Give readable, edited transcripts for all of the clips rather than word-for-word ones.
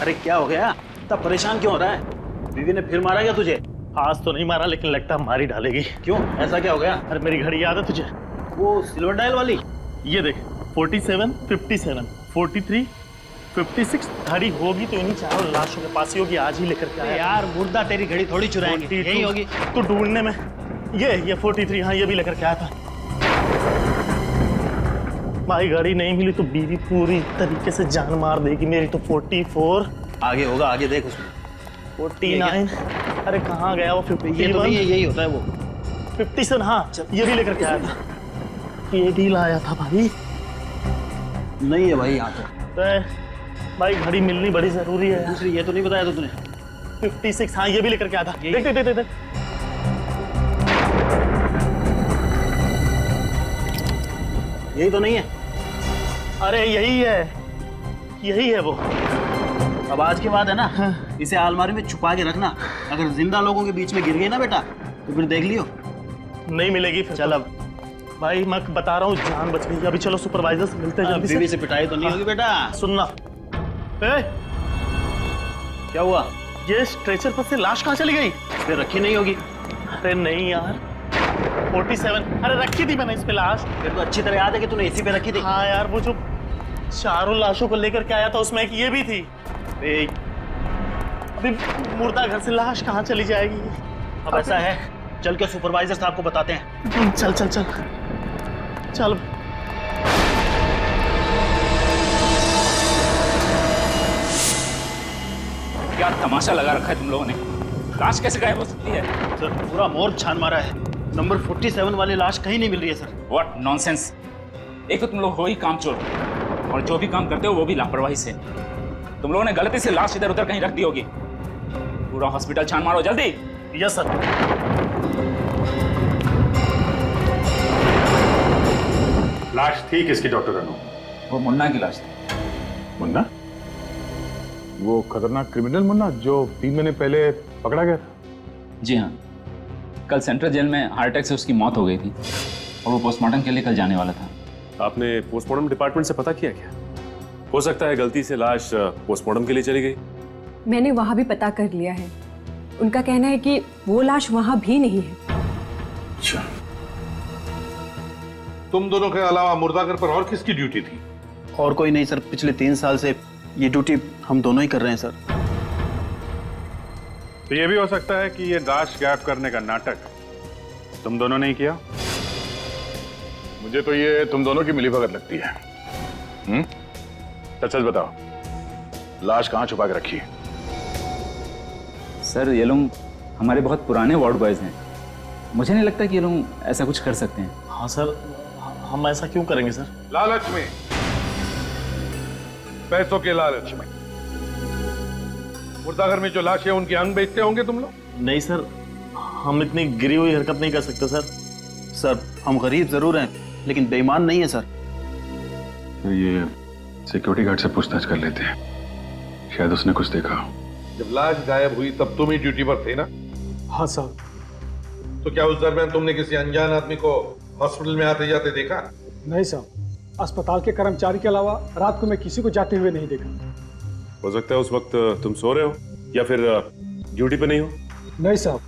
अरे क्या हो गया, इतना परेशान क्यों हो रहा है? बीवी ने फिर मारा क्या तुझे? आज तो नहीं मारा, लेकिन लगता है मार ही डालेगी। क्यों, ऐसा क्या हो गया? अरे मेरी घड़ी याद है तुझे? वो सिल्वर डायल वाली? ये देख, 47, 57, 43, 56 घड़ी होगी तो इन्हीं चारों लाशों के पास ही होगी। आज ही लेकर के आया। यार मुर्दा तेरी घड़ी थोड़ी चुराएंगे, यही होगी। तो ढूंढने में ये 43, हाँ ये भी लेकर के आया था। भाई घड़ी नहीं मिली तो बीवी पूरी तरीके से जान मार देगी मेरी। तो 44, आगे होगा, आगे देख उसमें। 49, अरे कहाँ गया वो 51? ये तो नहीं है, यही होता है वो। 57, हाँ ये भी लेकर के आया था। ये भी लाया था भाई। नहीं है भाई यहाँ तो भाई घड़ी मिलनी बड़ी जरूरी है। दूसरी ये तो नहीं बताया था तूने? 56, हाँ ये भी लेकर के आया था। देख देख देख देख। यही तो नहीं है? अरे यही है वो। अब आज के बाद है ना, इसे अलमारी में छुपा के रखना। अगर जिंदा लोगों के बीच में गिर गई ना बेटा, तो फिर देख लियो। नहीं मिलेगी फिर। चल अब भाई मैं बता रहा हूँ, जान बच गई। अभी चलो सुपरवाइजर से मिलते हैं जल्दी बीवी से पिटाई तो नहीं होगी बेटा? सुनना, क्या हुआ? ये स्ट्रेचर पर से लाश कहाँ चली गई? फिर रखी नहीं होगी। अरे नहीं यार, 47, अरे रखी थी मैंने इस पे लाश। फिर तो अच्छी तरह याद है कि तूने इसी पे रखी थी। हाँ यार, वो जो चारों लाशों को लेकर के आया था उसमें एक ये भी थी। अभी मुर्दा घर से लाश कहाँ चली जाएगी? अब ऐसा है, चल के सुपरवाइजर साहब को बताते हैं। चल चल चल चल। क्या तमाशा लगा रखा है तुम लोगों ने? लाश कैसे गायब हो सकती है? सर पूरा मोर्ग छान मारा है, नंबर 47 वाली लाश कहीं नहीं मिल रही है सर। What nonsense! एक तो तुम लोग हो ही कामचोर, और जो भी काम करते हो वो भी लापरवाही से। तुम लोगों ने गलती से लाश इधर उधर कहीं रख दी होगी। पूरा हॉस्पिटल छान मारो जल्दी। Yes sir. लाश थी किसकी डॉक्टर अनु? वो मुन्ना की लाश थी। मुन्ना? वो खतरनाक क्रिमिनल मुन्ना जो 3 महीने पहले पकड़ा गया था? जी हाँ, कल सेंट्रल जेल में हार्ट अटैक से उसकी मौत हो गई थी और वो पोस्टमार्टम के लिए कल जाने वाला था। आपने पोस्टमार्टम डिपार्टमेंट से पता किया क्या? हो सकता है गलती से लाश पोस्टमार्टम के लिए चली गई। मैंने वहां भी पता कर लिया है। उनका कहना है कि वो लाश वहां भी नहीं है। अच्छा, तुम दोनों के अलावा मुर्दाघर पर और किसकी ड्यूटी थी? और कोई नहीं सर, पिछले 3 साल से ये ड्यूटी हम दोनों ही कर रहे हैं सर। तो ये भी हो सकता है कि ये लाश गायब करने का नाटक तुम दोनों ने ही किया। मुझे तो ये तुम दोनों की मिलीभगत लगती है। सच सच बताओ, लाश कहाँ छुपा के रखी है? सर ये लोग हमारे बहुत पुराने वार्ड बॉयज हैं। मुझे नहीं लगता कि ये लोग ऐसा कुछ कर सकते हैं। हाँ सर, हम ऐसा क्यों करेंगे सर? लालच में, पैसों के लालच में मुर्दाघर में जो लाश है उनके अंग बेचते होंगे तुम लोग। नहीं सर, हम इतनी गिरी हुई हरकत नहीं कर सकते सर। सर हम गरीब जरूर हैं, लेकिन बेईमान नहीं है सर। तो ये सिक्योरिटी गार्ड से पूछताछ कर लेते हैं, शायद उसने कुछ देखा हो। जब लाश गायब हुई तब तुम ही ड्यूटी पर थे ना? हाँ सर। तो क्या उस दरमियान तुमने किसी अनजान आदमी को हॉस्पिटल में आते जाते देखा? नहीं साहब, अस्पताल के कर्मचारी के अलावा रात को मैं किसी को जाते हुए नहीं देखा। हो सकता है उस वक्त तुम सो रहे हो या फिर ड्यूटी पे नहीं हो। नहीं साहब,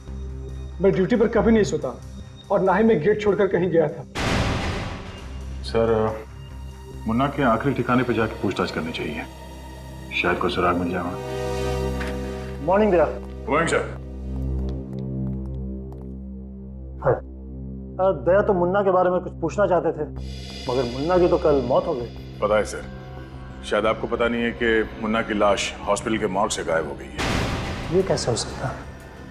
मैं ड्यूटी पर कभी नहीं सोता और ना ही मैं गेट छोड़कर कहीं गया था। सर, मुन्ना के आखिरी ठिकाने पे जाके पूछताछ करनी चाहिए, शायद कोई सुराग मिल जाएगा। Morning Daya. Morning sir. Daya तो मुन्ना के बारे में कुछ पूछना चाहते थे, मगर मुन्ना की तो कल मौत हो गई। पता है सर, शायद आपको पता नहीं है कि मुन्ना की लाश हॉस्पिटल के मॉर्ग से गायब हो गई है। ये कैसे हो सकता है?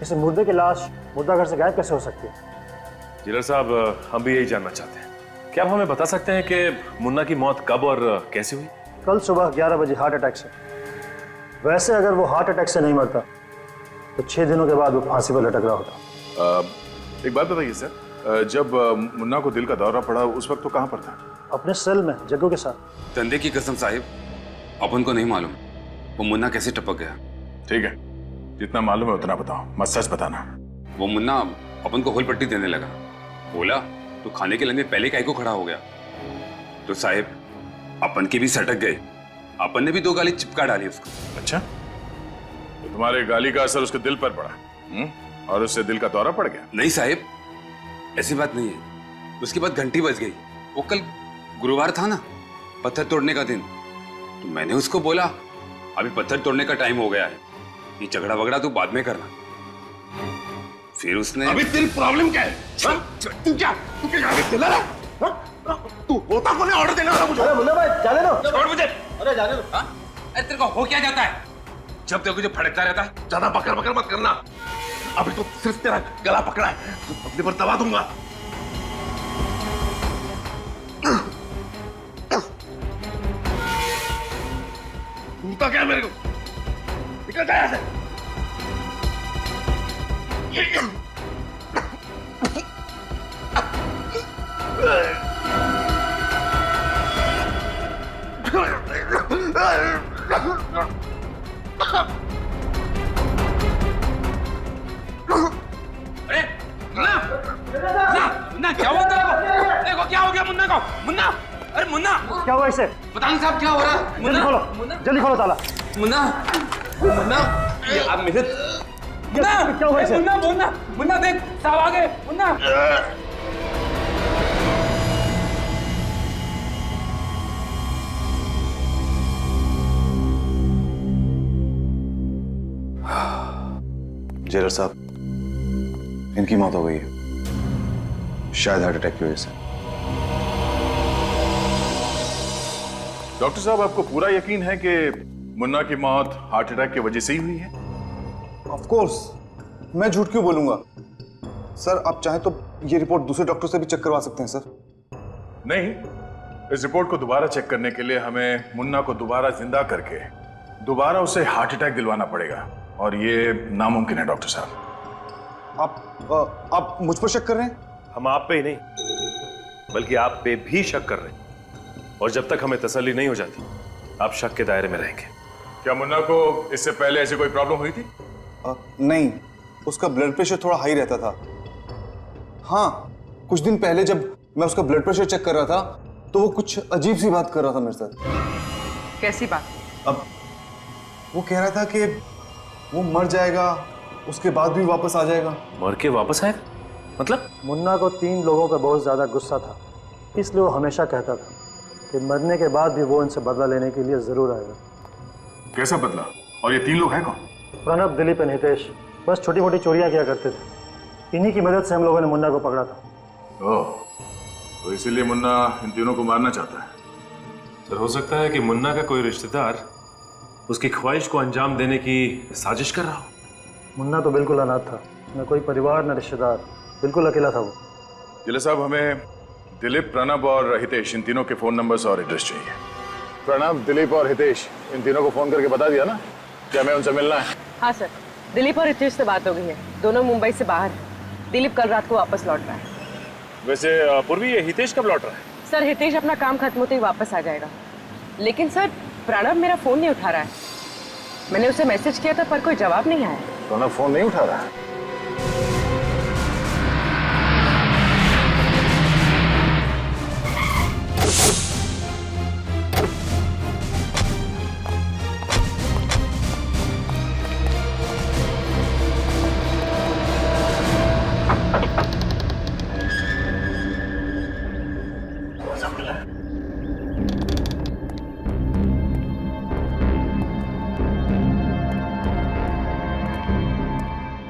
इसे मुर्दे की लाश मुर्दाघर से गायब कैसे हो सकती है? जिलर साहब, हम भी यही जानना चाहते हैं। क्या आप हमें बता सकते हैं कि मुन्ना की मौत कब और कैसे हुई? कल सुबह 11 बजे हार्ट अटैक से। वैसे अगर वो हार्ट अटैक से नहीं मरता तो 6 दिनों के बाद वो फांसी पर लटक रहा होता। एक बात बताइए सर, जब मुन्ना को दिल का दौरा पड़ा उस वक्त तो कहाँ पर था? अपने सेल में जग्गू के साथ। धंधे की कसम साहिब, अपन को नहीं मालूम वो मुन्ना कैसे टपक गया। ठीक है, जितना मालूम है उतना बताओ, मत सच बताना। वो मुन्ना अपन को होल पट्टी देने लगा। बोला तो खाने के लंगे पहले काहे को खड़ा हो गया। तो साहिब अपन के भी सटक गए, अपन ने भी 2 गाली चिपका डाली उसको। अच्छा, तुम्हारे गाली का असर उसके दिल पर पड़ा। और उससे दिल का दौरा पड़ गया। नहीं साहिब, ऐसी बात नहीं है। उसके बाद घंटी बज गई। वो कल गुरुवार था ना, पत्थर तोड़ने का दिन। तो मैंने उसको बोला अभी पत्थर तोड़ने का टाइम हो गया है, ये झगड़ा वगड़ा तू बाद में करना। फिर उसने अभी तेरी प्रॉब्लम क्या है? तू क्या दिला रहा? तू होता कौन है ऑर्डर देने वाला मुझे? अरे मुन्ना भाई जाने दो। छोड़ मुझे। अरे जाने दो। हाँ? अरे तेरे को हो क्या जाता है? जब देखो जो फड़कता रहता है। ज्यादा बकर बकर मत करना। अभी तो सिर्फ तेरा गला पकड़ा है, तो अपने पर दबा दूंगा। घूमता क्या है मेरे को? निकल जा यहाँ से। अरे मुन्ना, मुन्ना क्या हुआ तेरे को? देखो क्या हो गया मुन्ना को? मुन्ना, अरे मुन्ना, क्या हुआ इसे? बताओ साहब क्या हो रहा है? जल्दी मुन्ना, खोलो, जल्दी खोलो ताला। मुन्ना, मुन्ना, ये आप मेरे मुन्ना, क्या हुआ इसे? मुन्ना मुन्ना मुन्ना देख साहब आ गए। मुन्ना जेलर साहब, इनकी मौत हो गई है, शायद हार्ट अटैक की वजह से। डॉक्टर साहब, आपको पूरा यकीन है कि मुन्ना की मौत हार्ट अटैक की वजह से ही हुई है? ऑफ कोर्स, मैं झूठ क्यों बोलूंगा सर। आप चाहें तो ये रिपोर्ट दूसरे डॉक्टर से भी चेक करवा सकते हैं सर। नहीं, इस रिपोर्ट को दोबारा चेक करने के लिए हमें मुन्ना को दोबारा जिंदा करके दोबारा उसे हार्ट अटैक दिलवाना पड़ेगा, और ये नामुमकिन है डॉक्टर साहब। आप मुझ पर शक कर रहे हैं? हम आप पे ही नहीं, बल्कि आप पे भी शक कर रहे हैं। और जब तक हमें तसल्ली नहीं हो जाती, आप शक के दायरे में रहेंगे। क्या मुन्ना को इससे पहले ऐसी कोई प्रॉब्लम हुई थी? नहीं, उसका ब्लड प्रेशर थोड़ा हाई रहता था। हाँ, कुछ दिन पहले जब मैं उसका ब्लड प्रेशर चेक कर रहा था तो वो कुछ अजीब सी बात कर रहा था मेरे साथ। कैसी बात? अब वो कह रहा था कि वो मर जाएगा, उसके बाद भी वापस आ जाएगा। मर के वापस आएगा? मतलब? मुन्ना को 3 लोगों पर बहुत ज्यादा गुस्सा था, इसलिए वो हमेशा कहता था कि मरने के बाद भी वो उनसे बदला लेने के लिए जरूर आएगा। कैसा बदला? और ये 3 लोग हैं कौन? प्रणब, दिलीप और हितेश बस छोटी मोटी चोरियां किया करते थे। इन्हीं की मदद से हम लोगों ने मुन्ना को पकड़ा था। ओह, तो इसीलिए मुन्ना इन तीनों को मारना चाहता है। सर, हो सकता है कि मुन्ना का कोई रिश्तेदार उसकी ख्वाहिश को अंजाम देने की साजिश कर रहा हो। मुन्ना तो बिल्कुल अनाथ था, न कोई परिवार न रिश्तेदार, बिल्कुल अकेला था वो। जिले साहब, हमें दिलीप, प्रणब और हितेश, इन तीनों के फोन नंबर्स और एड्रेस चाहिए। प्रणब, दिलीप और हितेश, इन तीनों को फोन करके बता दिया ना कि हमें उनसे मिलना है? हाँ सर, दिलीप और हितेश से बात हो गई है। दोनों मुंबई से बाहर हैं। दिलीप कल रात को वापस लौट रहा है। वैसे पूर्वी, ये हितेश कब लौट रहा है? सर, हितेश अपना काम खत्म होते ही वापस आ जाएगा। लेकिन सर, प्रणब मेरा फोन नहीं उठा रहा है। मैंने उसे मैसेज किया था पर कोई जवाब नहीं आया। प्रणब फोन नहीं उठा रहा है?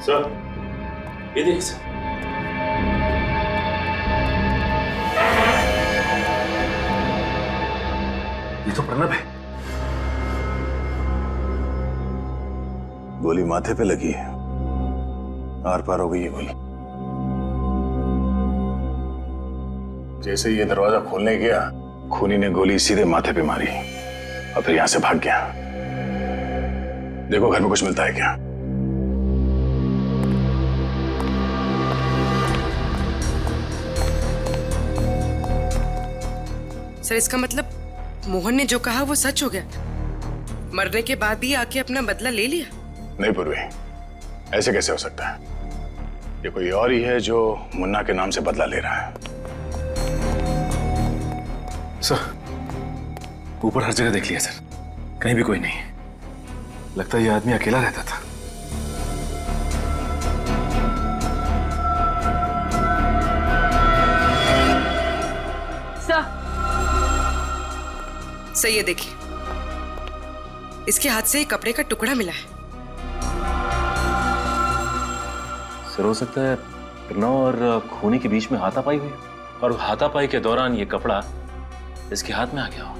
सर, ये देखिए सर। ये तो प्रणब है। गोली माथे पे लगी है, आर पार हो गई है गोली। जैसे ही ये दरवाजा खोलने गया, खूनी ने गोली सीधे माथे पे मारी और फिर यहां से भाग गया। देखो घर में कुछ मिलता है क्या? सर, इसका मतलब मोहन ने जो कहा वो सच हो गया? मरने के बाद भी आके अपना बदला ले लिया? नहीं पूर्वी, ऐसे कैसे हो सकता है? ये कोई और ही है जो मुन्ना के नाम से बदला ले रहा है। सर, ऊपर हर जगह देख लिया सर, कहीं भी कोई नहीं है। लगता है ये आदमी अकेला रहता था। सर ये देखिए, इसके हाथ से एक कपड़े का टुकड़ा मिला है। सर हो सकता है प्रणव और खूनी के बीच में हाथापाई हुई और हाथापाई के दौरान ये कपड़ा इसके हाथ में आ गया हो।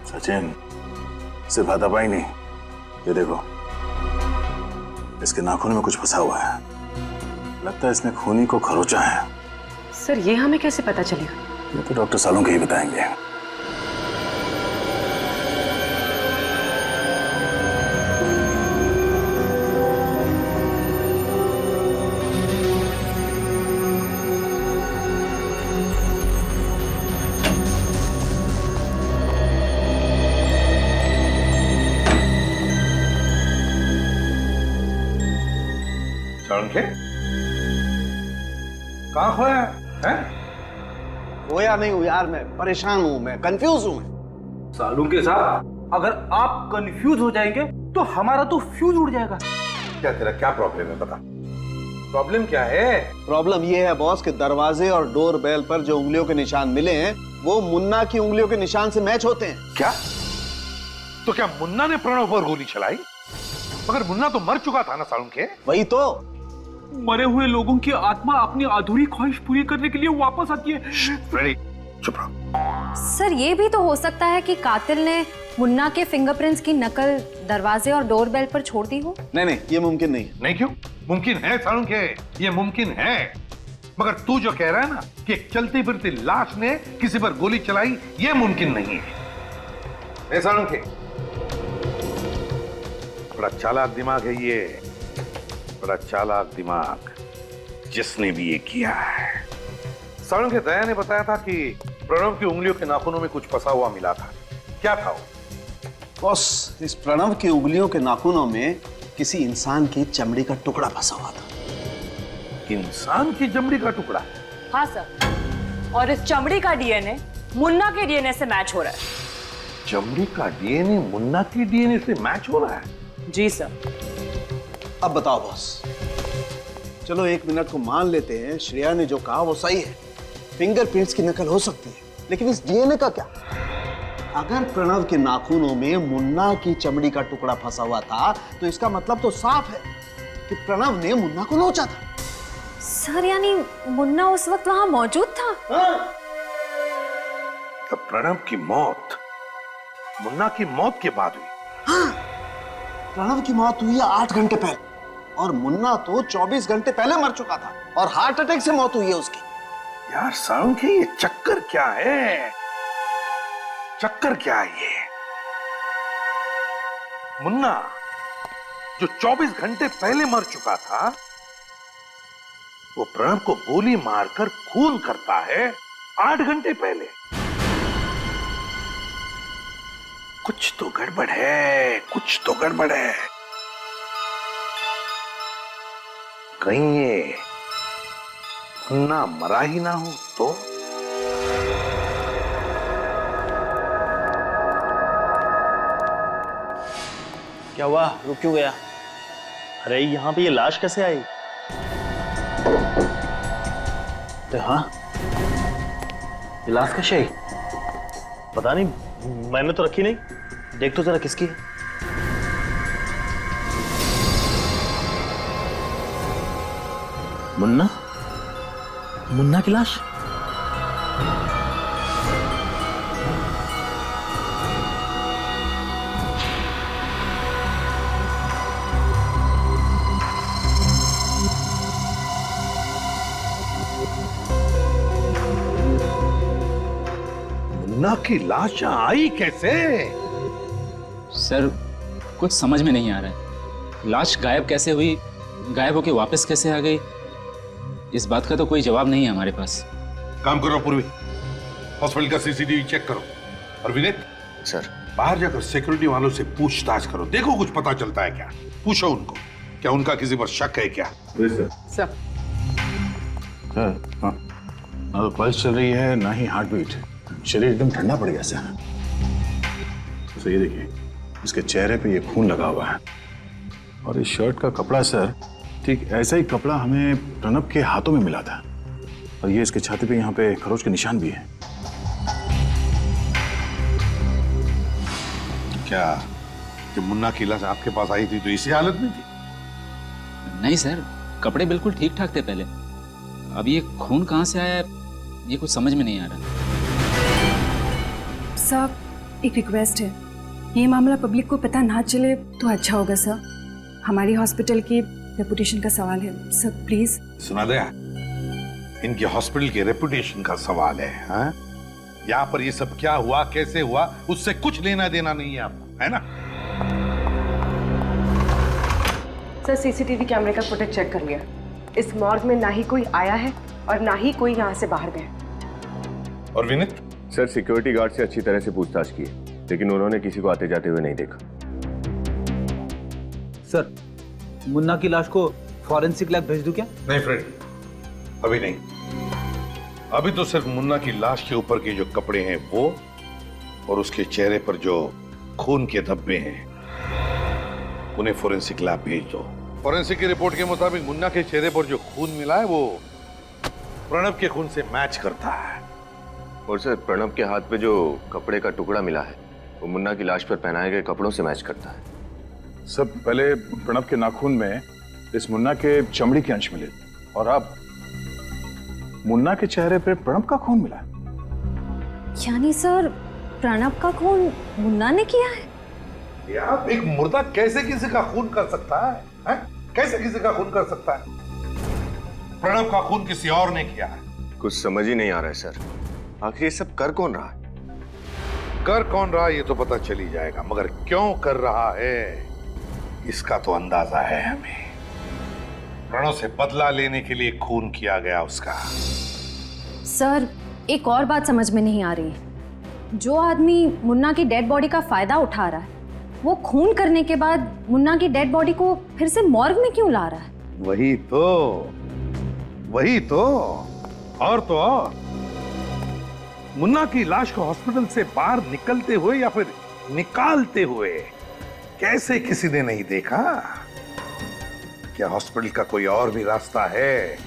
सचिन, सिर्फ हाथापाई नहीं, ये देखो इसके नाखून में कुछ फंसा हुआ है। लगता है इसने खूनी को खरोचा है। सर ये हमें कैसे पता चलेगा? ये तो डॉक्टर सालुंखे ही बताएंगे। सालुंखे, कहाँ खोया है? खोया नहीं हूँ यार, मैं परेशान हूँ, मैं कंफ्यूज हूँ। सालुंखे साहब, अगर आप कंफ्यूज हो जाएंगे तो हमारा तो फ्यूज उड़ जाएगा। क्या तेरा क्या प्रॉब्लम है, बता। प्रॉब्लम क्या है? प्रॉब्लम ये है बॉस कि दरवाजे और डोर बेल पर जो उंगलियों के निशान मिले हैं वो मुन्ना की उंगलियों के निशान से मैच होते हैं। क्या? तो क्या मुन्ना ने प्रणव पर गोली चलाई? मगर मुन्ना तो मर चुका था ना सालुंखे। वही तो। मरे हुए लोगों की आत्मा अपनी अधूरी ख्वाहिश पूरी करने के लिए वापस आती है। रेडी, चुप रहो। सर ये भी तो हो सकता है कि कातिल ने मुन्ना के फिंगरप्रिंट्स की नकल दरवाजे और डोरबेल पर छोड़ दी हो। नहीं, ये मुमकिन नहीं। नहीं क्यों? मुमकिन है सालुंखे, ये मुमकिन है। मगर तू जो कह रहा है ना कि एक चलती फिरती लाश ने किसी पर गोली चलाई, ये मुमकिन नहीं है। सालुंखे, बड़ा चालाक दिमाग है ये, बड़ा चालाक दिमाग जिसने भी ये किया है। सालुंखे, दया ने बताया था कि प्रणव की उंगलियों के नाखूनों में कुछ फंसा हुआ मिला था। क्या था वो? बॉस, इस प्रणव की उंगलियों के नाखूनों में किसी इंसान की चमड़ी का टुकड़ा फंसा हुआ था। इंसान की चमड़ी का टुकड़ा? हाँ सर, और इस चमड़ी का डीएनए मुन्ना के डीएनए से मैच हो रहा है। चमड़ी का डीएनए मुन्ना की डीएनए से मैच हो रहा है? जी सर। अब बताओ बॉस, चलो एक मिनट को मान लेते हैं श्रेया ने जो कहा वो सही है, फिंगरप्रिंट्स की नकल हो सकती है, लेकिन इस डीएनए का क्या? अगर प्रणव के नाखूनों में मुन्ना की चमड़ी का टुकड़ा फंसा हुआ था तो इसका मतलब तो साफ है कि प्रणव ने मुन्ना को नोचा था। सर यानी मुन्ना उस वक्त वहां मौजूद था? तो प्रणव की मौत मुन्ना की मौत के बाद हुई? हाँ, प्रणव की मौत हुई 8 घंटे पहले और मुन्ना तो 24 घंटे पहले मर चुका था और हार्ट अटैक से मौत हुई है उसकी। यार सालुंखे, ये चक्कर क्या है? चक्कर क्या है ये? मुन्ना जो 24 घंटे पहले मर चुका था, वो प्रणव को गोली मारकर खून करता है 8 घंटे पहले। कुछ तो गड़बड़ है, कुछ तो गड़बड़ है। कहीं ये मुन्ना मरा ही ना हो तो? क्या हुआ, रुक क्यों गया? अरे यहाँ पे ये लाश कैसे आई? अरे हाँ, ये लाश कैसे आई? पता नहीं, मैंने तो रखी नहीं। देख तो जरा किसकी है। मुन्ना? मुन्ना की लाश? मुन्ना की लाश आई कैसे? सर कुछ समझ में नहीं आ रहा है। लाश गायब कैसे हुई, गायब होके वापस कैसे आ गई, इस बात का तो कोई जवाब नहीं है हमारे पास। काम करो पूर्वी, हॉस्पिटल का सीसीटीवी चेक करो। और विनीत सर, बाहर जाकर सिक्योरिटी वालों से पूछताछ करो, देखो कुछ पता चलता है क्या। पूछो उनको, क्या उनका किसी पर शक है क्या? सर हाँ, ना तो पल्स चल रही है ना ही हार्ट बीट, शरीर एकदम ठंडा पड़ गया सर। तो ये देखिए, इसके चेहरे पे ये खून लगा हुआ है और इस शर्ट का कपड़ा सर, ठीक ऐसा ही कपड़ा हमें प्रणव के हाथों में मिला था और ये इसके छाती पे यहाँ पे खरोच के निशान भी है। क्या जब मुन्ना की लाश आपके पास आई थी तो इसी हालत में थी? नहीं सर, कपड़े बिल्कुल ठीक ठाक थे पहले। अब ये खून कहाँ से आया ये कुछ समझ में नहीं आ रहा। सर, एक रिक्वेस्ट है, ये मामला पब्लिक को पता ना चले तो अच्छा होगा सर। हमारी हॉस्पिटल की रेपुटेशन का सवाल है सर, प्लीज। सुना दया, इनके हॉस्पिटल के रेपुटेशन का सवाल है। हाँ? यहाँ पर ये सब क्या हुआ, कैसे हुआ, उससे कुछ लेना देना नहीं है आपको, है ना? सर, सीसीटीवी कैमरे का फुटेज चेक कर लिया। इस मॉर्ग में ना ही कोई आया है और ना ही कोई यहाँ से बाहर गया। और विनीत? सर, सिक्योरिटी गार्ड से अच्छी तरह से पूछताछ की, लेकिन उन्होंने किसी को आते जाते हुए नहीं देखा। सर, मुन्ना की लाश को फॉरेंसिक लैब भेज दूं क्या? नहीं फ्रेड, अभी नहीं। अभी तो सिर्फ मुन्ना की लाश के ऊपर के जो कपड़े हैं वो, और उसके चेहरे पर जो खून के धब्बे हैं, उन्हें फॉरेंसिक लैब भेज दो। फॉरेंसिक की रिपोर्ट के मुताबिक मुन्ना के चेहरे पर जो खून मिला है वो प्रणव के खून से मैच करता है। और सर, प्रणव के हाथ पे जो कपड़े का टुकड़ा मिला है वो मुन्ना की लाश पर पहनाए गए कपड़ों से मैच करता है। सब पहले प्रणव के नाखून में इस मुन्ना के चमड़ी के अंश मिले, और अब मुन्ना के चेहरे पे प्रणव का खून मिला। यानी सर, प्रणव का खून मुन्ना ने किया है? यार, एक मुर्दा कैसे किसी का खून कर सकता है? हैं? कैसे किसी का खून कर सकता है? प्रणव का खून किसी और ने किया है। कुछ समझ ही नहीं आ रहा है सर, आखिर ये सब कर कौन रहा है? कर कौन रहा है ये तो पता चली जाएगा, मगर क्यों कर रहा है इसका तो अंदाजा है हमें। प्रणव से बदला लेने के लिए खून किया गया उसका। सर, एक और बात समझ में नहीं आ रही है। जो आदमी मुन्ना की डेड बॉडी का फायदा उठा रहा है, वो खून करने के बाद मुन्ना की डेड बॉडी को फिर से मॉर्ग में क्यों ला रहा है? वही तो और तो और, मुन्ना की लाश को हॉस्पिटल से बाहर निकलते हुए या फिर निकालते हुए कैसे किसी ने नहीं देखा? क्या हॉस्पिटल का कोई और भी रास्ता है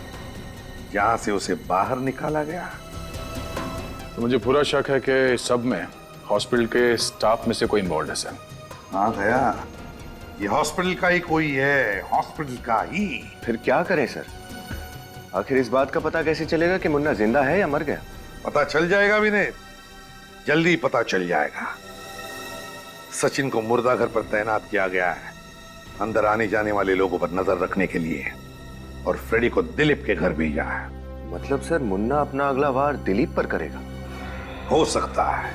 जहां से उसे बाहर निकाला गया? तो मुझे पूरा शक है कि सब में हॉस्पिटल के स्टाफ में से कोई इन्वॉल्व है सर। हाँ गया, ये हॉस्पिटल का ही कोई है, हॉस्पिटल का ही। फिर क्या करें सर? आखिर इस बात का पता कैसे चलेगा कि मुन्ना जिंदा है या मर गया? पता चल जाएगा विनीत, जल्दी पता चल जाएगा। सचिन को मुर्दा घर पर तैनात किया गया है, अंदर आने जाने वाले लोगों पर नजर रखने के लिए, और फ्रेडी को दिलीप के घर भेजा है। मतलब सर, मुन्ना अपना अगला वार दिलीप पर करेगा? हो सकता है,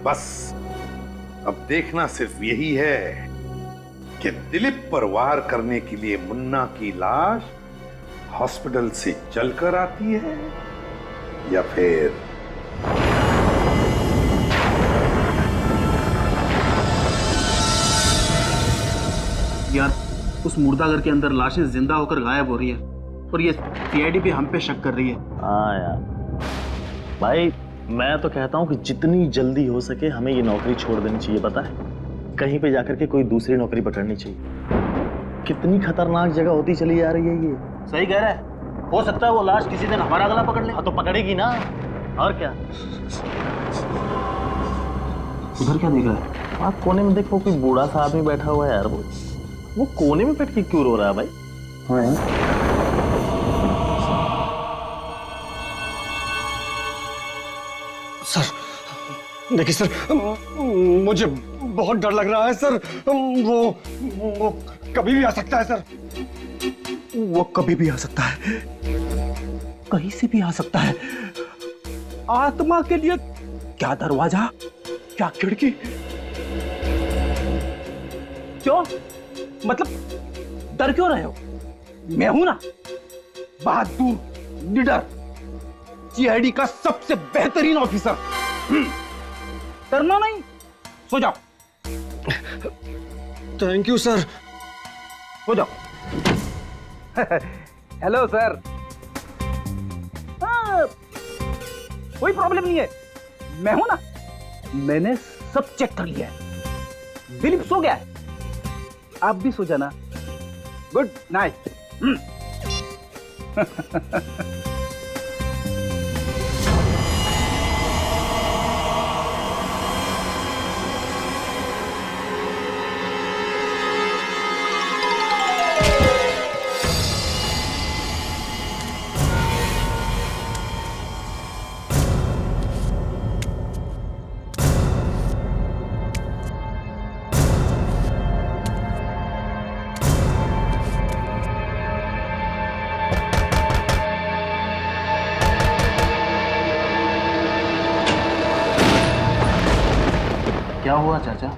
बस अब देखना सिर्फ यही है कि दिलीप पर वार करने के लिए मुन्ना की लाश हॉस्पिटल से चलकर आती है या फिर यार, उस मुर्दाघर के अंदर लाशें जिंदा होकर गायब हो रही है और ये सीआईडी भी हम पे शक कर रही है। हाँ यार भाई, मैं तो कहता हूँ कि जितनी जल्दी हो सके हमें ये नौकरी छोड़ देनी चाहिए। पता है, कहीं पे जाकर के कोई दूसरी नौकरी पकड़नी चाहिए। कितनी खतरनाक जगह होती चली जा रही है ये। सही कह रहा है, हो सकता है वो लाश किसी दिन हमारा गला पकड़ ले। हाँ तो पकड़ेगी ना, और क्या। उधर क्या देख रहा है? आप कोने में देखो, कोई बूढ़ा सा आदमी बैठा हुआ है यार। वो कोने में बैठ के क्यों रो रहा है भाई? हाँ यार। सर देखिए सर, मुझे बहुत डर लग रहा है सर। वो कभी भी आ सकता है सर। वो कभी भी आ सकता है, कहीं से भी आ सकता है। आत्मा के लिए क्या दरवाजा, क्या खिड़की? क्यों? मतलब डर क्यों रहे हो? मैं हूं ना, बहादुर, निडर, सीआईडी का सबसे बेहतरीन ऑफिसर। डरना नहीं, सो जाओ। Thank you sir. सो जाओ। Hello sir. कोई प्रॉब्लम नहीं है, मैं हूं ना। मैंने सब चेक कर लिया है। दिलीप सो गया है, आप भी सो जाना। Good night. क्या हुआ चाचा?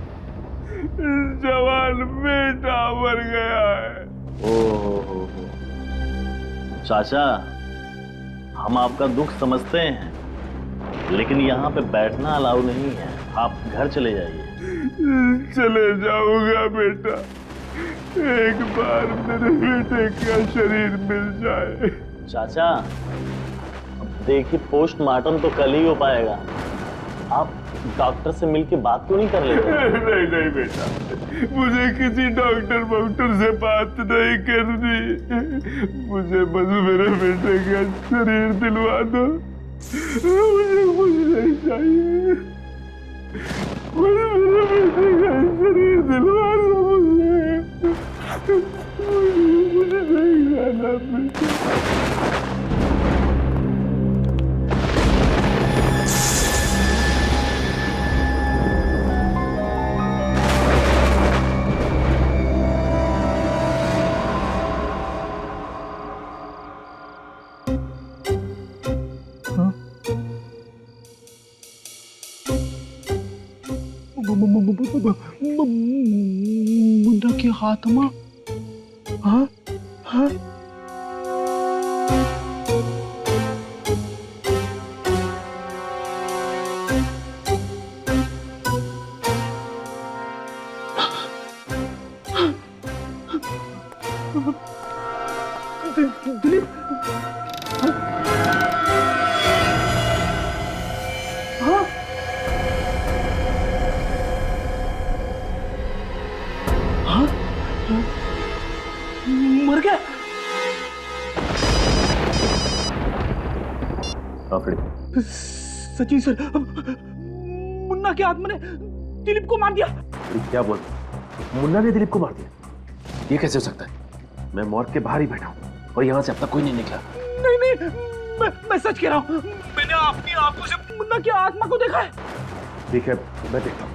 जवान बेटा मर गया है। ओहो, चाचा हम आपका दुख समझते हैं, लेकिन यहाँ पे बैठना अलाउ नहीं है, आप घर चले जाइए। चले जाऊंगा बेटा, एक बार मेरे बेटे का शरीर मिल जाए। चाचा अब देखिए पोस्टमार्टम तो कल ही हो पाएगा, आप डॉक्टर से मिलके बात क्यों नहीं कर लेते? नहीं नहीं बेटा, मुझे किसी डॉक्टर वॉक्टर से बात नहीं करनी, मुझे बस मेरे बेटे का शरीर दिलवा दो, मुझे कुछ नहीं चाहिए, मुझे मेरे बेटे का शरीर दिलवा दो, मुझे नहीं जाना बेटा। मुन्ना के हाथ में हाँ हाँ दिलीप हाँ मर गया। सचिन सर, मुन्ना के आत्मा ने दिलीप को मार दिया। क्या बोल? मुन्ना ने दिलीप को मार दिया? ये कैसे हो सकता है? मैं मॉर्ग के बाहर ही बैठा हूँ और यहाँ से अब तक कोई नहीं निकला। नहीं नहीं, मैं सच कह रहा हूँ, मैंने अपनी आंखों से मुन्ना की आत्मा को देखा है। ठीक है, मैं देखता हूँ।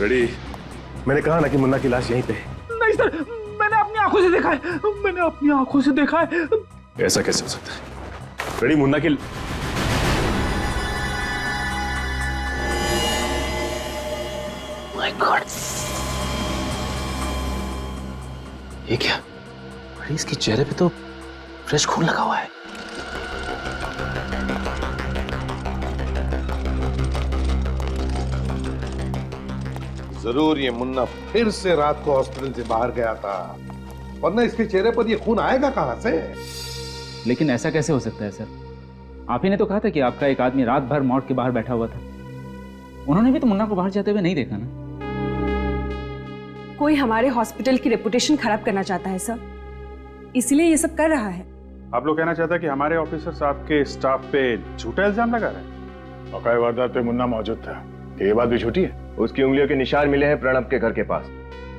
रेडी? मैंने कहा ना कि मुन्ना की लाश यहीं पे है। नहीं सर, मैंने अपनी आंखों से देखा है, मैंने अपनी आंखों से देखा है। ऐसा कैसे हो सकता है? रेडी, मुन्ना की माय गॉड, ये क्या? अरे इसके चेहरे पे तो फ्रेश खून लगा हुआ है। जरूर ये मुन्ना फिर से रात को हॉस्पिटल से बाहर गया था, वरना इसके चेहरे पर ये खून आएगा कहां से? लेकिन ऐसा कैसे हो सकता है सर? आप ही ने तो कहा था कि आपका एक आदमी रात भर मॉर्ग के बाहर बैठा हुआ था। उन्होंने भी तो मुन्ना को बाहर जाते हुए नहीं देखा ना। कोई हमारे हॉस्पिटल की रेपुटेशन खराब करना चाहता है सर, इसलिए ये सब कर रहा है। आप लोग कहना चाहते हैं कि हमारे ऑफिसर्स आपके स्टाफ पे झूठा इल्जाम लगा रहे हैं? औकाई वारदात पे मुन्ना मौजूद था, ये बात भी झूठी है? उसकी उंगलियों के निशान मिले हैं प्रणब के घर के पास,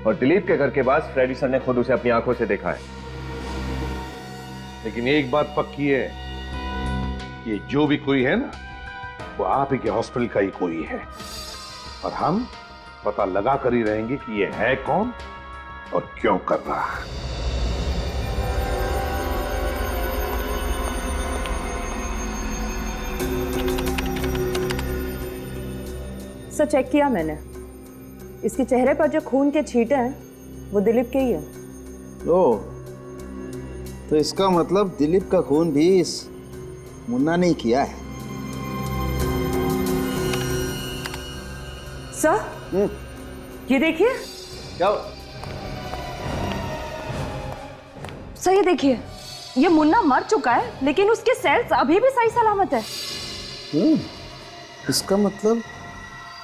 और दिलीप के घर के पास फ्रेडी सर ने खुद उसे अपनी आंखों से देखा है। लेकिन एक बात पक्की है, ये जो भी कोई है ना, वो आप ही के हॉस्पिटल का ही कोई है, और हम पता लगा कर ही रहेंगे कि ये है कौन और क्यों कर रहा है। सर चेक किया मैंने, इसके चेहरे पर जो खून के छींटे हैं वो दिलीप के ही है। ओ, तो इसका मतलब दिलीप का खून भी इस मुन्ना ने किया है। सर ये देखिए। क्या? सर ये देखिए, ये मुन्ना मर चुका है, लेकिन उसके सेल्स अभी भी सही सलामत है। इसका मतलब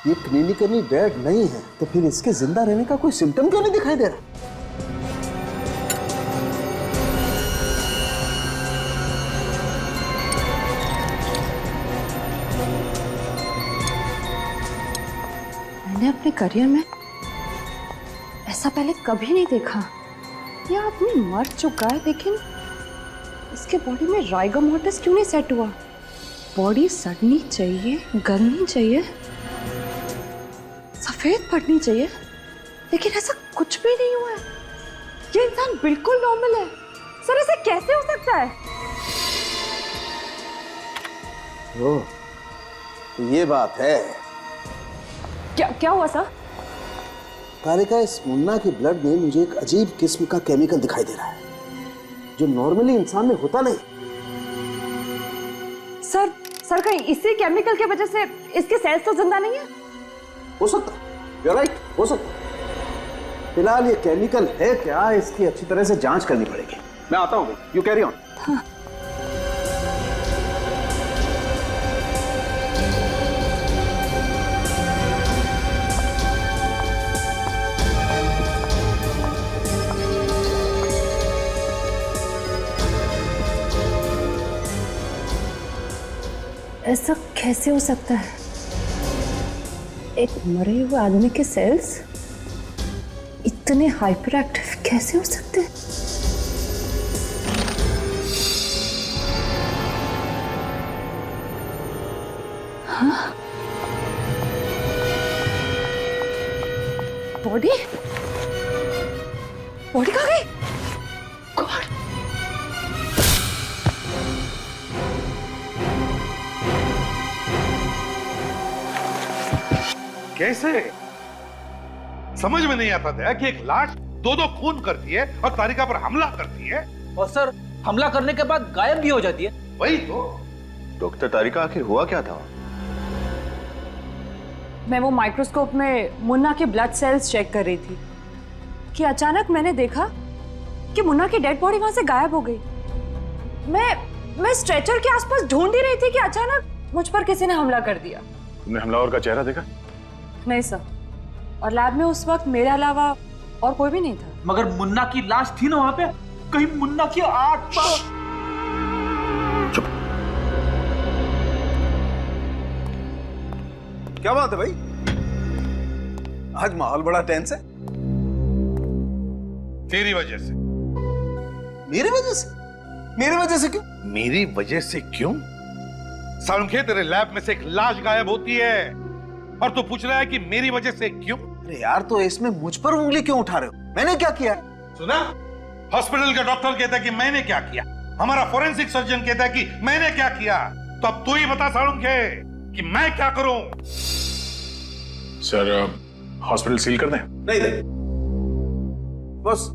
ये क्लिनिकली डेड नहीं है, तो फिर इसके जिंदा रहने का कोई सिम्टम क्यों नहीं दिखाई दे रहा? मैंने अपने करियर में ऐसा पहले कभी नहीं देखा। यह आदमी मर चुका है, लेकिन इसके बॉडी में राइगो मोर्टिस क्यों नहीं सेट हुआ? बॉडी सड़नी चाहिए, गलनी चाहिए, सफेद पड़नी चाहिए, लेकिन ऐसा कुछ भी नहीं हुआ है। ये इंसान बिल्कुल नॉर्मल है। सर ऐसा कैसे हो सकता है? ओह, तो ये बात है। क्या क्या हुआ सर? तारिका, इस मुन्ना के ब्लड में मुझे एक अजीब किस्म का केमिकल दिखाई दे रहा है जो नॉर्मली इंसान में होता नहीं। सर कहीं इसी केमिकल की वजह से इसके सेल्स तो जिंदा नहीं है? हो सकता, you're right, हो सकता। फिलहाल ये केमिकल है क्या, इसकी अच्छी तरह से जांच करनी पड़ेगी। मैं आता हूँ, यू कैरी ऑन। ऐसा कैसे हो सकता है? एक मरे हुए आदमी के सेल्स इतने हाइपर एक्टिव कैसे हो सकते हैं? हाँ? बॉडी कहाँ गई? गॉड! कैसे? समझ में नहीं आता था कि एक लाश दो खून करती है और तारिका पर हमला करती है, और सर हमला करने के बाद गायब भी हो जाती है। वही तो। डॉक्टर तारिका, आखिर हुआ क्या था? मैं वो माइक्रोस्कोप में मुन्ना के ब्लड सेल्स चेक कर रही थी कि अचानक मैंने देखा कि मुन्ना की डेड बॉडी वहां से गायब हो गई। मैं स्ट्रेचर के आसपास ढूंढ ही रही थी कि अचानक मुझ पर किसी ने हमला कर दिया। तुमने हमलावर का चेहरा देखा? नहीं सर, और लैब में उस वक्त मेरे अलावा और कोई भी नहीं था। मगर मुन्ना की लाश थी ना वहां पे, कहीं मुन्ना की आत्मा। क्या बात है भाई, आज माहौल बड़ा टेंस है। तेरी वजह से। मेरी वजह से? मेरी वजह से क्यों? मेरी वजह से क्यों? सालुंखे, तेरे लैब में से एक लाश गायब होती है और तू पूछ रहा है कि मेरी वजह से क्यों? अरे यार, तो इसमें मुझ पर उंगली क्यों उठा रहे हो? मैंने क्या किया? सुना? हॉस्पिटल का डॉक्टर कहता है कि मैंने क्या किया, हमारा फोरेंसिक सर्जन कहता है कि मैंने क्या किया। तो अब तू ही बता सालुंखे कि मैं क्या करूं? सर, हॉस्पिटल सील कर दें? नहीं नहीं बॉस,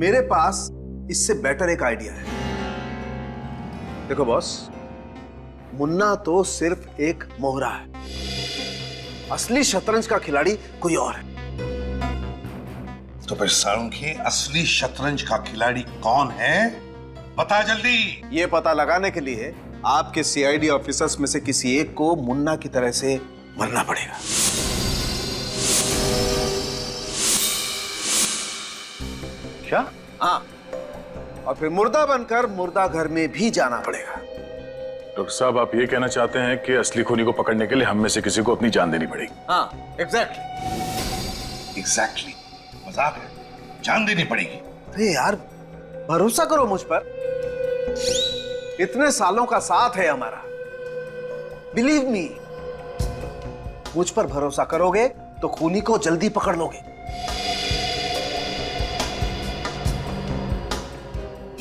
मेरे पास इससे बेटर एक आइडिया है। देखो बॉस, मुन्ना तो सिर्फ एक मोहरा है, असली शतरंज का खिलाड़ी कोई और है। तो फिर सालुंखे, असली शतरंज का खिलाड़ी कौन है? बता जल्दी। ये पता लगाने के लिए आपके सीआईडी ऑफिसर्स में से किसी एक को मुन्ना की तरह से मरना पड़ेगा। क्या? हाँ, और फिर मुर्दा बनकर मुर्दा घर में भी जाना पड़ेगा। डॉक्टर साहब, आप ये कहना चाहते हैं कि असली खूनी को पकड़ने के लिए हम में से किसी को अपनी जान देनी पड़ेगी? हाँ, एग्जैक्टली। मजाक है, जान देनी पड़ेगी। अरे यार, भरोसा करो मुझ पर, इतने सालों का साथ है हमारा। बिलीव मी, मुझ पर भरोसा करोगे तो खूनी को जल्दी पकड़ लोगे।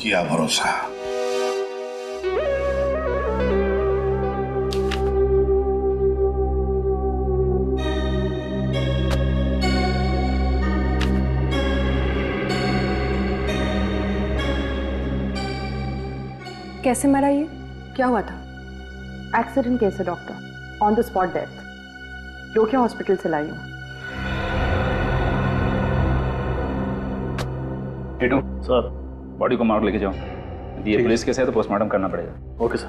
किया भरोसा। कैसे मरा ये? क्या हुआ था? एक्सीडेंट केस है doctor, on the spot death. Lohia hospital से लाई हूँ। टीटू सर, बॉडी को मार्ग लेके जाओ। ये पुलिस केस है तो पोस्टमार्टम करना पड़ेगा। Okay sir.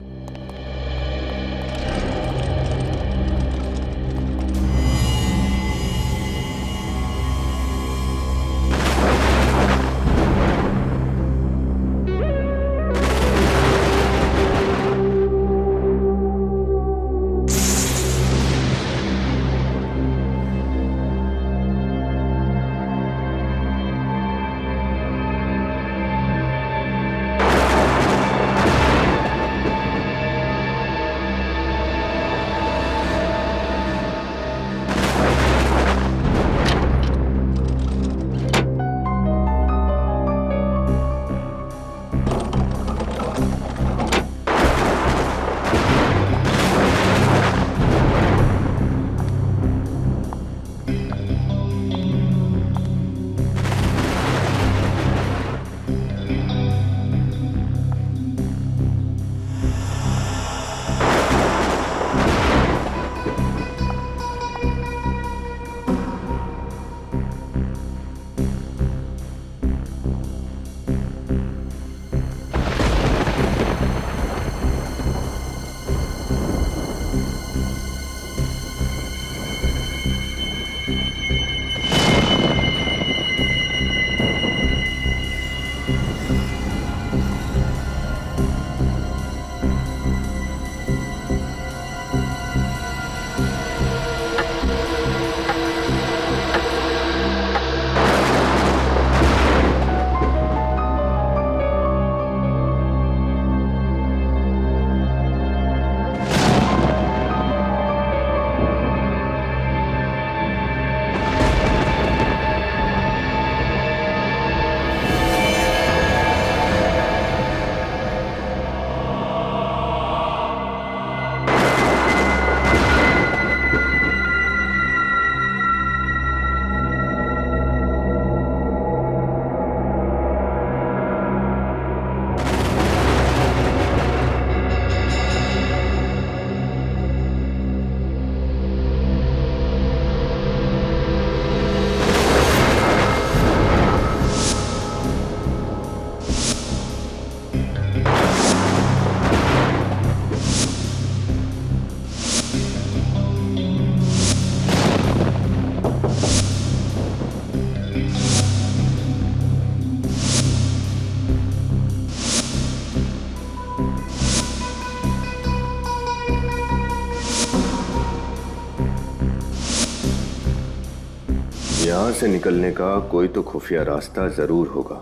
यहां से निकलने का कोई तो खुफिया रास्ता जरूर होगा।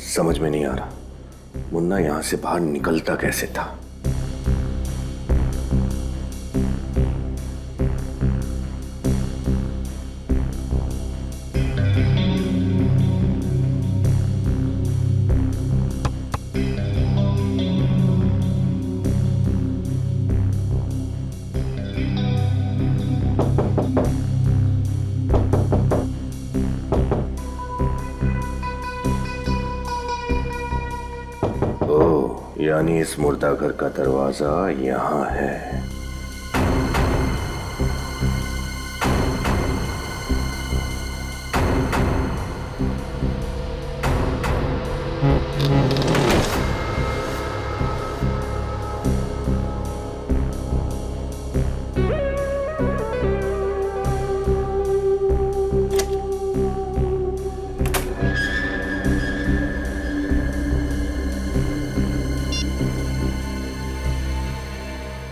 समझ में नहीं आ रहा मुन्ना यहां से बाहर निकलता कैसे था। यानी इस मुर्दा घर का दरवाजा यहां है।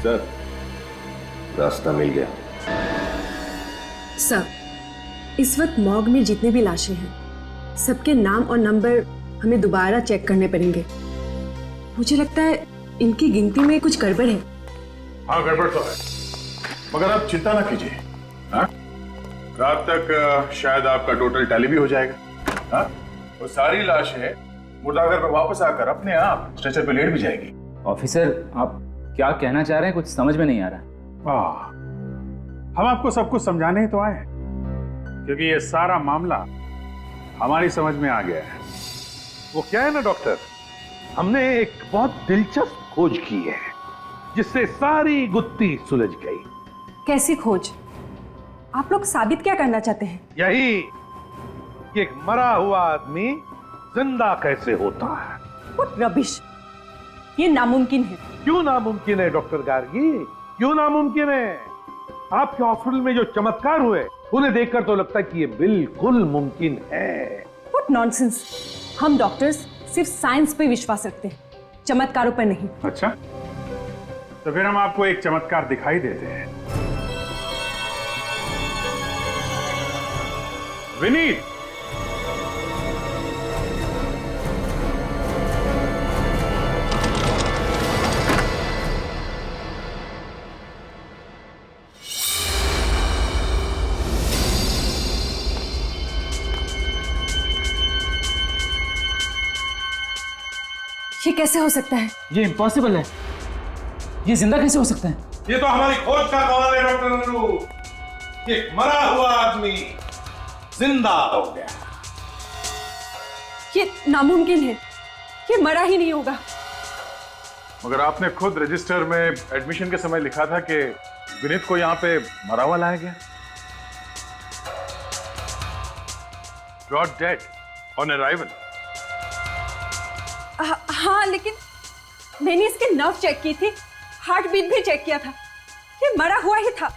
सर, रास्ता मिल गया। सर, इस वक्त मॉर्ग में जितने भी लाशें हैं सबके नाम और नंबर हमें दोबारा चेक करने पड़ेंगे। मुझे लगता है इनकी गिनती में कुछ गड़बड़ है। हाँ, गड़बड़ तो है, मगर आप चिंता ना कीजिए। हाँ, रात तक शायद आपका टोटल टैली भी हो जाएगा। हाँ, वो सारी लाशें मुर्दाघर पे वापस आकर अपने आप स्ट्रेचर पे लेट भी जाएगी। ऑफिसर, आप क्या कहना चाह रहे हैं? कुछ समझ में नहीं आ रहा। हम आपको सब कुछ समझाने ही तो आए हैं, क्योंकि ये सारा मामला हमारी समझ में आ गया है। वो क्या है ना डॉक्टर, हमने एक बहुत दिलचस्प खोज की है जिससे सारी गुत्थी सुलझ गई। कैसी खोज? आप लोग साबित क्या करना चाहते हैं? यही कि एक मरा हुआ आदमी जिंदा कैसे होता है। What rubbish! ये नामुमकिन है। क्यों नामुमकिन है डॉक्टर गार्गी, क्यों नामुमकिन है? आपके हॉस्पिटल में जो चमत्कार हुए उन्हें देखकर तो लगता है कि ये बिल्कुल मुमकिन है। What nonsense! हम डॉक्टर्स सिर्फ साइंस पे विश्वास रखते हैं, चमत्कारों पर नहीं। अच्छा, तो फिर हम आपको एक चमत्कार दिखाई देते हैं। विनीत, ये कैसे हो सकता है? ये इम्पॉसिबल है। ये जिंदा कैसे हो सकता है? ये तो हमारी खोज का कमाल है डॉक्टर नन्नू। एक मरा हुआ आदमी जिंदा हो गया। ये नामुमकिन है, ये मरा ही नहीं होगा। मगर आपने खुद रजिस्टर में एडमिशन के समय लिखा था कि विनीत को यहाँ पे मरा हुआ लाया गया। Brought dead on arrival. हाँ, लेकिन मैंने इसके नर्व चेक की थी, हार्ट बीट भी चेक किया था। ये मरा हुआ ही था।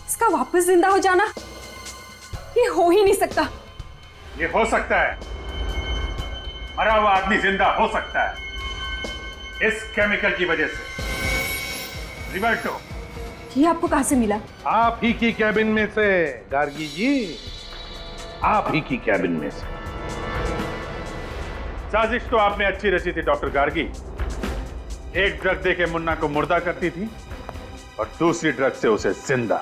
इसका वापस जिंदा हो जाना ये हो ही नहीं सकता। ये हो सकता है, मरा हुआ आदमी जिंदा हो सकता है इस केमिकल की वजह से। रिवर्टो, ये आपको कहां से मिला? आप ही की कैबिन में से गार्गी जी, आप ही की कैबिन में से। साजिश तो आपने अच्छी रची थी डॉक्टर गार्गी। एक ड्रग देके मुन्ना को मुर्दा करती थी और दूसरी ड्रग से उसे जिंदा।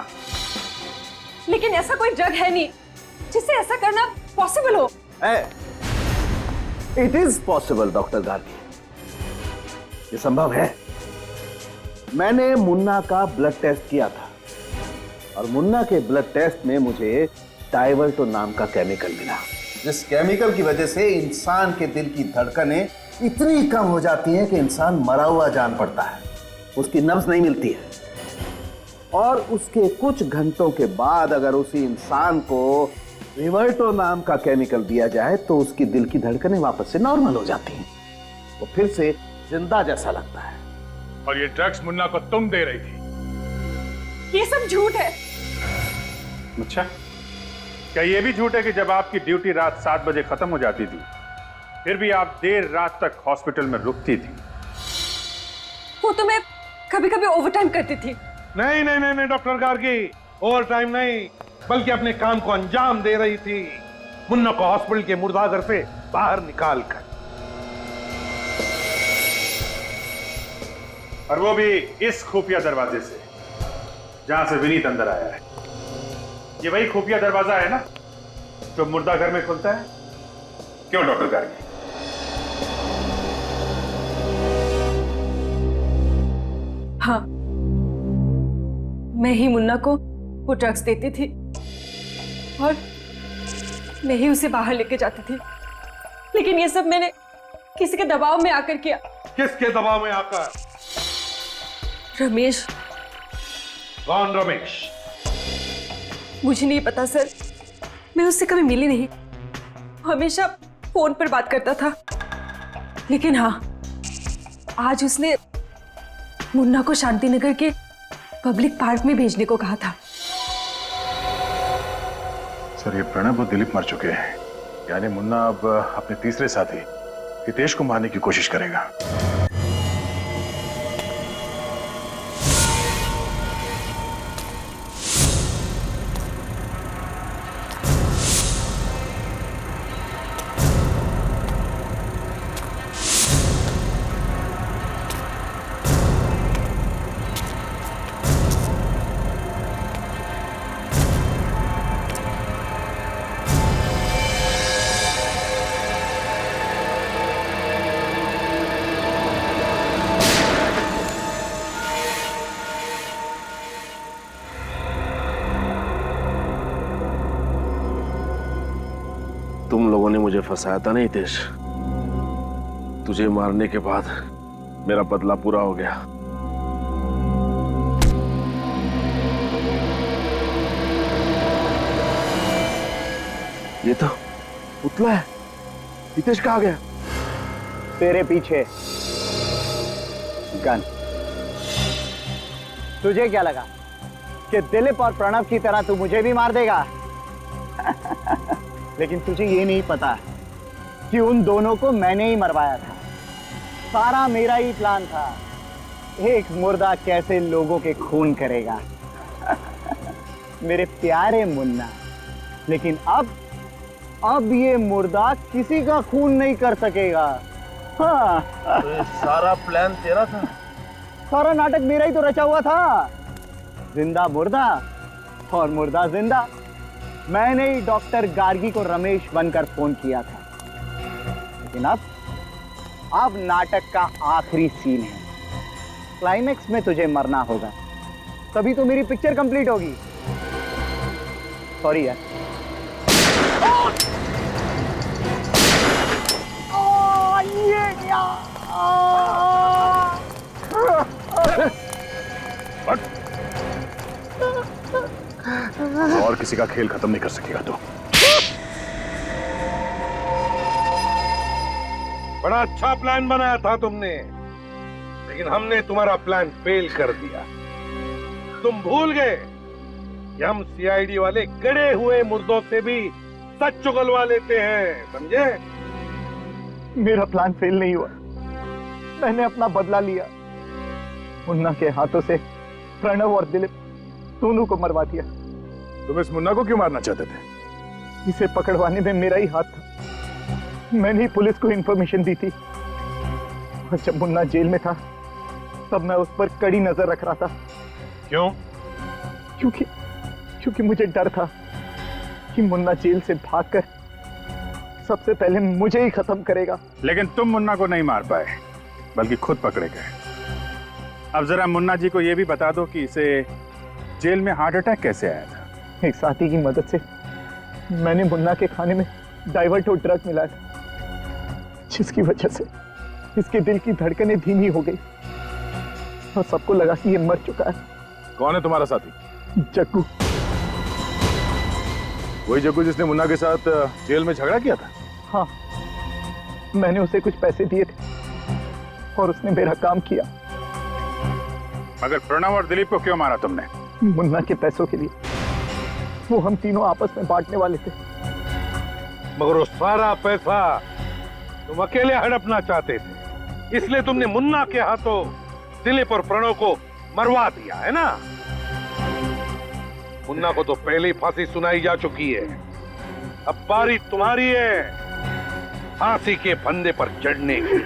लेकिन ऐसा कोई ड्रग है नहीं जिससे ऐसा करना पॉसिबल हो। It is possible doctor Gargi, ये संभव है। मैंने मुन्ना का ब्लड टेस्ट किया था और मुन्ना के ब्लड टेस्ट में मुझे डाइवर्टो नाम का केमिकल मिला, जिस केमिकल की वजह से इंसान के दिल की धड़कनें इतनी कम हो जाती हैं कि इंसान मरा हुआ जान पड़ता है, उसकी नब्ज नहीं मिलती है। और उसके कुछ घंटों के बाद अगर उसी इंसान को रिवर्टो नाम का केमिकल दिया जाए तो उसकी दिल की धड़कनें वापस से नॉर्मल हो जाती हैं, वो फिर से जिंदा जैसा लगता है। और ये ड्रग्स मुन्ना को तुम दे रही थी। ये सब झूठ है। अच्छा, क्या ये भी झूठ है कि जब आपकी ड्यूटी रात 7 बजे खत्म हो जाती थी फिर भी आप देर रात तक हॉस्पिटल में रुकती थी? वो तो मैं कभी कभी ओवरटाइम करती थी। नहीं नहीं नहीं नहीं डॉक्टर गार्गी, ओवर टाइम नहीं, बल्कि अपने काम को अंजाम दे रही थी, मुन्ना को हॉस्पिटल के मुर्दाघर से बाहर निकाल कर। और वो भी इस खुफिया दरवाजे से जहां से विनीत अंदर आया है। ये वही खुफिया दरवाजा है ना जो मुर्दाघर में खुलता है? क्यों डॉक्टर गार्गी? हाँ, मैं ही मुन्ना को वो ड्रग्स देती थी और मैं ही उसे बाहर लेके जाती थी, लेकिन ये सब मैंने किसी के दबाव में आकर किया। किसके दबाव में आकर? रमेश। कौन रमेश? मुझे नहीं पता सर, मैं उससे कभी मिली नहीं, हमेशा फोन पर बात करता था। लेकिन हाँ, आज उसने मुन्ना को शांतिनगर के पब्लिक पार्क में भेजने को कहा था। सर, ये प्रणब और दिलीप मर चुके हैं, यानी मुन्ना अब अपने तीसरे साथी हितेश को मारने की कोशिश करेगा। तुम लोगों ने मुझे फंसाया था नहीं हितेश? तुझे मारने के बाद मेरा बदला पूरा हो गया। ये तो पुतला है। हितेश कहाँ गया? तेरे पीछे गन। तुझे क्या लगा कि दिलीप और प्रणव की तरह तू मुझे भी मार देगा? लेकिन तुझे ये नहीं पता कि उन दोनों को मैंने ही मरवाया था। सारा मेरा ही प्लान था। एक मुर्दा कैसे लोगों के खून करेगा। मेरे प्यारे मुन्ना, लेकिन अब ये मुर्दा किसी का खून नहीं कर सकेगा। हाँ। तो सारा प्लान तेरा था? सारा नाटक मेरा ही तो रचा हुआ था। जिंदा मुर्दा और मुर्दा जिंदा। मैंने ही डॉक्टर गार्गी को रमेश बनकर फोन किया था। लेकिन अब नाटक का आखिरी सीन है। क्लाइमेक्स में तुझे मरना होगा, तभी तो मेरी पिक्चर कंप्लीट होगी। सॉरी यार। ये क्या? और किसी का खेल खत्म नहीं कर सकेगा तू। बड़ा अच्छा प्लान बनाया था तुमने, लेकिन हमने तुम्हारा प्लान फेल कर दिया। तुम भूल गए कि हम सीआईडी वाले गड़े हुए मुर्दों से भी सच चुगलवा लेते हैं, समझे? मेरा प्लान फेल नहीं हुआ। मैंने अपना बदला लिया। मुन्ना के हाथों से प्रणव और दिलीप दोनों को मरवा दिया। तुम इस मुन्ना को क्यों मारना चाहते थे? इसे पकड़वाने में मेरा ही हाथ था। मैंने ही पुलिस को इंफॉर्मेशन दी थी। और जब मुन्ना जेल में था तब मैं उस पर कड़ी नजर रख रहा था। क्यों? क्योंकि मुझे डर था कि मुन्ना जेल से भागकर सबसे पहले मुझे ही खत्म करेगा। लेकिन तुम मुन्ना को नहीं मार पाए, बल्कि खुद पकड़े गए। अब जरा मुन्ना जी को यह भी बता दो कि इसे जेल में हार्ट अटैक कैसे आया था? एक साथी की मदद से मैंने मुन्ना के खाने में डाइवर्टो ड्रग मिलाया था, जिसकी वजह से इसके दिल की धड़कनें धीमी हो गई और सबको लगा कि ये मर चुका है। कौन है तुम्हारा साथी? जग्गू। वही जग्गू जिसने मुन्ना के साथ जेल में झगड़ा किया था? हाँ, मैंने उसे कुछ पैसे दिए थे और उसने मेरा काम किया। मगर प्रणव और दिलीप को क्यों मारा तुमने? मुन्ना के पैसों के लिए। वो हम तीनों आपस में बांटने वाले थे। मगर वो सारा पैसा तुम अकेले हड़पना चाहते थे, इसलिए तुमने मुन्ना के हाथों दिलीप और प्रणव को मरवा दिया, है ना? मुन्ना को तो पहले ही फांसी सुनाई जा चुकी है। अब बारी तुम्हारी है फांसी के फंदे पर चढ़ने की।